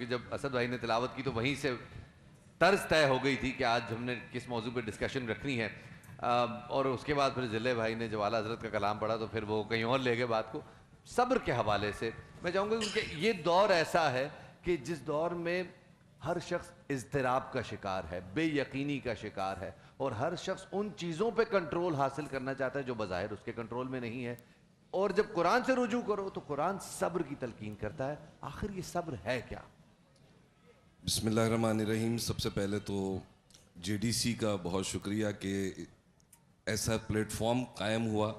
کیونکہ جب اسد بھائی نے تلاوت کی تو وہیں سے طرز طے ہو گئی تھی کہ آج ہم نے کس موضوع پہ ڈسکشن رکھنی ہے. اور اس کے بعد پھر ضلع بھائی نے جب اعلیٰ حضرت کا کلام پڑھا تو پھر وہ کہیں اور لے گئے بات کو. صبر کے حوالے سے میں چاہوں گا کہ یہ دور ایسا ہے کہ جس دور میں ہر شخص اضطراب کا شکار ہے, بے یقینی کا شکار ہے, اور ہر شخص ان چیزوں پہ کنٹرول حاصل کرنا چاہتا ہے جو بظاہر اس کے کنٹرول میں نہیں ہے. اور جب قرآن سے رجوع کرو تو قرآن صبر کی تلقین کرتا ہے. آخر یہ صبر ہے کیا؟ بسم اللہ الرحمن الرحیم. سب سے پہلے تو جے ڈی سی کا بہت شکریہ کہ ایسا پلیٹ فارم قائم ہوا.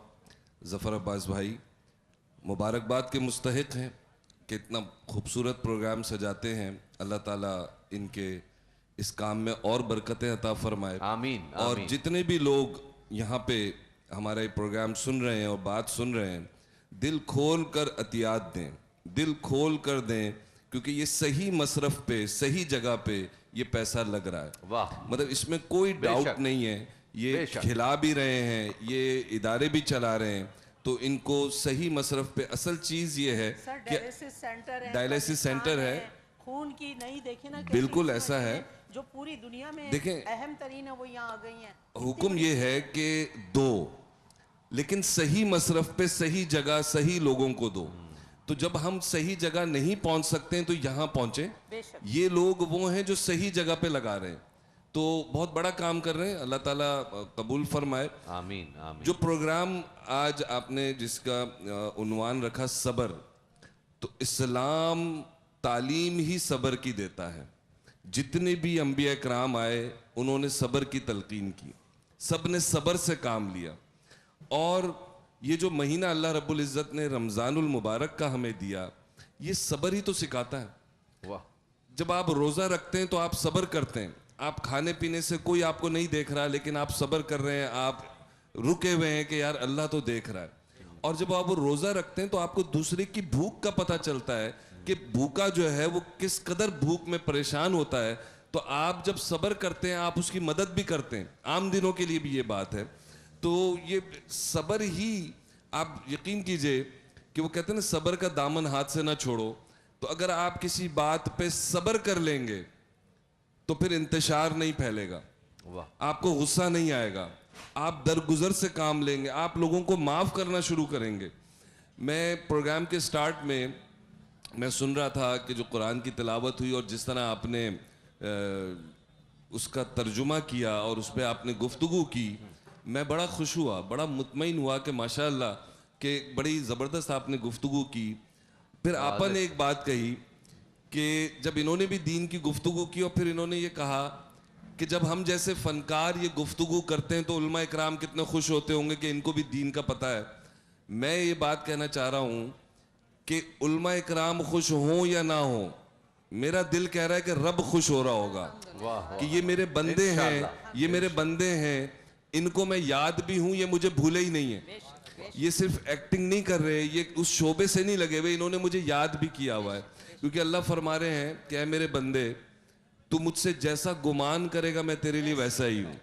ظفر عباس بھائی مبارکباد کے مستحق ہیں کہ اتنا خوبصورت پروگرام سجاتے ہیں. اللہ تعالیٰ ان کے اس کام میں اور برکتیں عطا فرمائے. آمین. اور جتنے بھی لوگ یہاں پہ ہمارا یہ پروگرام سن رہے ہیں اور بات سن رہے ہیں, دل کھول کر عطیات دیں, دل کھول کر دیں, کیونکہ یہ صحیح مصرف پہ, صحیح جگہ پہ یہ پیسہ لگ رہا ہے. واہ, مطلب اس میں کوئی ڈاؤٹ نہیں ہے. یہ کھلا بھی رہے ہیں, یہ ادارے بھی چلا رہے ہیں, تو ان کو صحیح مصرف پہ. اصل چیز یہ ہے کہ ڈائلیسس سینٹر ہے, خون کی نہیں دیکھیں نا, بالکل ایسا ہے جو پوری دنیا میں اہم ترین ہے وہ یہاں آ گئی ہیں. حکم یہ ہے کہ دو, لیکن صحیح مصرف پہ صحیح جگہ صحیح لوگوں کو دو. تو جب ہم صحیح جگہ نہیں پہنچ سکتے ہیں تو یہاں پہنچے. یہ لوگ وہ ہیں جو صحیح جگہ پہ لگا رہے ہیں, تو بہت بڑا کام کر رہے ہیں. اللہ تعالیٰ قبول فرمائے. آمین. آمین. جو پروگرام آج آپ نے جس کا عنوان رکھا صبر, تو اسلام تعلیم ہی صبر کی دیتا ہے. جتنے بھی انبیاء کرام آئے انہوں نے صبر کی تلقین کی, سب نے صبر سے کام لیا. اور یہ جو مہینہ اللہ رب العزت نے رمضان المبارک کا ہمیں دیا, یہ صبر ہی تو سکھاتا ہے. واہ. جب آپ روزہ رکھتے ہیں تو آپ صبر کرتے ہیں. آپ کھانے پینے سے کوئی آپ کو نہیں دیکھ رہا, لیکن آپ صبر کر رہے ہیں, آپ رکے ہوئے ہیں کہ یار اللہ تو دیکھ رہا ہے. اور جب آپ روزہ رکھتے ہیں تو آپ کو دوسرے کی بھوک کا پتہ چلتا ہے کہ بھوکا جو ہے وہ کس قدر بھوک میں پریشان ہوتا ہے. تو آپ جب صبر کرتے ہیں آپ اس کی مدد بھی کرتے ہیں. عام دنوں کے لیے بھی یہ بات ہے. تو یہ صبر ہی, آپ یقین کیجئے کہ وہ کہتے ہیں نا صبر کا دامن ہاتھ سے نہ چھوڑو. تو اگر آپ کسی بات پہ صبر کر لیں گے تو پھر انتشار نہیں پھیلے گا, آپ کو غصہ نہیں آئے گا, آپ درگزر سے کام لیں گے, آپ لوگوں کو معاف کرنا شروع کریں گے. میں پروگرام کے سٹارٹ میں سن رہا تھا کہ جو قرآن کی تلاوت ہوئی اور جس طرح آپ نے اس کا ترجمہ کیا اور اس پہ آپ نے گفتگو کی, میں بڑا خوش ہوا, بڑا مطمئن ہوا کہ ماشاءاللہ کہ بڑی زبردست آپ نے گفتگو کی. پھر آپا نے ایک بات کہی کہ جب انہوں نے بھی دین کی گفتگو کی, اور پھر انہوں نے یہ کہا کہ جب ہم جیسے فنکار یہ گفتگو کرتے ہیں تو علماء اکرام کتنے خوش ہوتے ہوں گے کہ ان کو بھی دین کا پتہ ہے. میں یہ بات کہنا چاہ رہا ہوں کہ علماء اکرام خوش ہوں یا نہ ہوں, میرا دل کہہ رہا ہے کہ رب خوش ہو رہا ہوگا کہ یہ میرے بندے ہیں, یہ میرے بندے ہیں, ان کو میں یاد بھی ہوں, یہ مجھے بھولے ہی نہیں ہیں. یہ صرف ایکٹنگ نہیں کر رہے, یہ اس شعبے سے نہیں لگے ہوئے, انہوں نے مجھے یاد بھی کیا ہوا ہے. کیونکہ اللہ فرما رہے ہیں کہ اے میرے بندے, تو مجھ سے جیسا گمان کرے گا میں تیرے لیے ویسا ہی ہوں.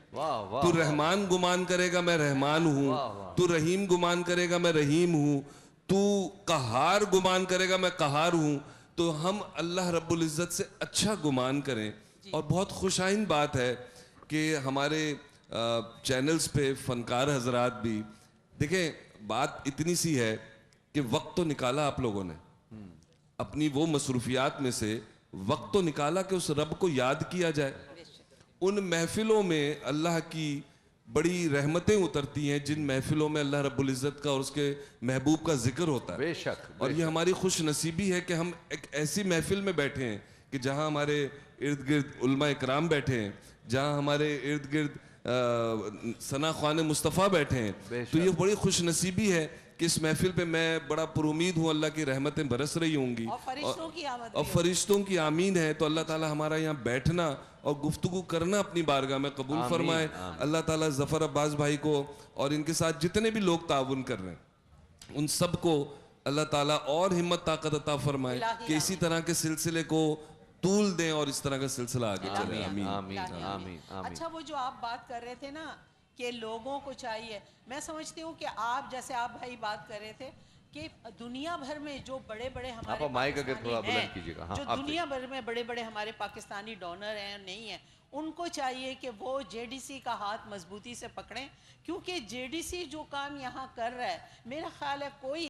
تو رحمان گمان کرے گا میں رحمان ہوں, تو رحیم گمان کرے گا میں رحیم ہوں, تو قہار گمان کرے گا میں قہار ہوں. تو ہم اللہ رب العزت سے اچھا گمان کریں. اور بہت خوش آئند بات ہے کہ ہمارے چینلز پہ فنکار حضرات بھی, دیکھیں بات اتنی سی ہے کہ وقت تو نکالا آپ لوگوں نے, اپنی وہ مصروفیات میں سے وقت تو نکالا کہ اس رب کو یاد کیا جائے. ان محفلوں میں اللہ کی بڑی رحمتیں اترتی ہیں جن محفلوں میں اللہ رب العزت کا اور اس کے محبوب کا ذکر ہوتا ہے. بے شک. اور یہ ہماری خوش نصیبی ہے کہ ہم ایک ایسی محفل میں بیٹھے ہیں کہ جہاں ہمارے ارد گرد علماء اکرام بیٹھے ہیں, جہاں ہمارے ارد گرد ثنا خوان مصطفیٰ بیٹھے ہیں. تو یہ بڑی خوش نصیبی ہے کہ اس محفل پہ میں بڑا پرامید ہوں اللہ کی رحمتیں برس رہی ہوں گی, اور فرشتوں کی آمین ہے. تو اللہ تعالیٰ ہمارا یہاں بیٹھنا اور گفتگو کرنا اپنی بارگاہ میں قبول فرمائے. اللہ تعالیٰ ظفر عباس بھائی کو اور ان کے ساتھ جتنے بھی لوگ تعاون کر رہے ہیں ان سب کو اللہ تعالیٰ اور ہمت طاقت عطا فرمائے کہ اسی طرح کے سلسلے کو طول دیں اور اس طرح کا سلسلہ آگے چلے. آمین. آمین. آمین. اچھا, وہ جو آپ بات کر رہے تھے نا کہ لوگوں کو چاہیے, میں سمجھتی ہوں کہ آپ جیسے آپ بھائی بات کر رہے تھے کہ دنیا بھر میں جو بڑے بڑے آپ ہمارے مائک اگر تھوڑا پاکستانی بلند کیجیے گا، ہاں، جو آپ دنیا بھر میں بڑے بڑے ہمارے پاکستانی ڈونر ہیں نہیں ہیں، ان کو چاہیے کہ وہ جے ڈی سی کا ہاتھ مضبوطی سے پکڑیں، کیونکہ جے ڈی سی جو کام یہاں کر رہا ہے میرا خیال ہے کوئی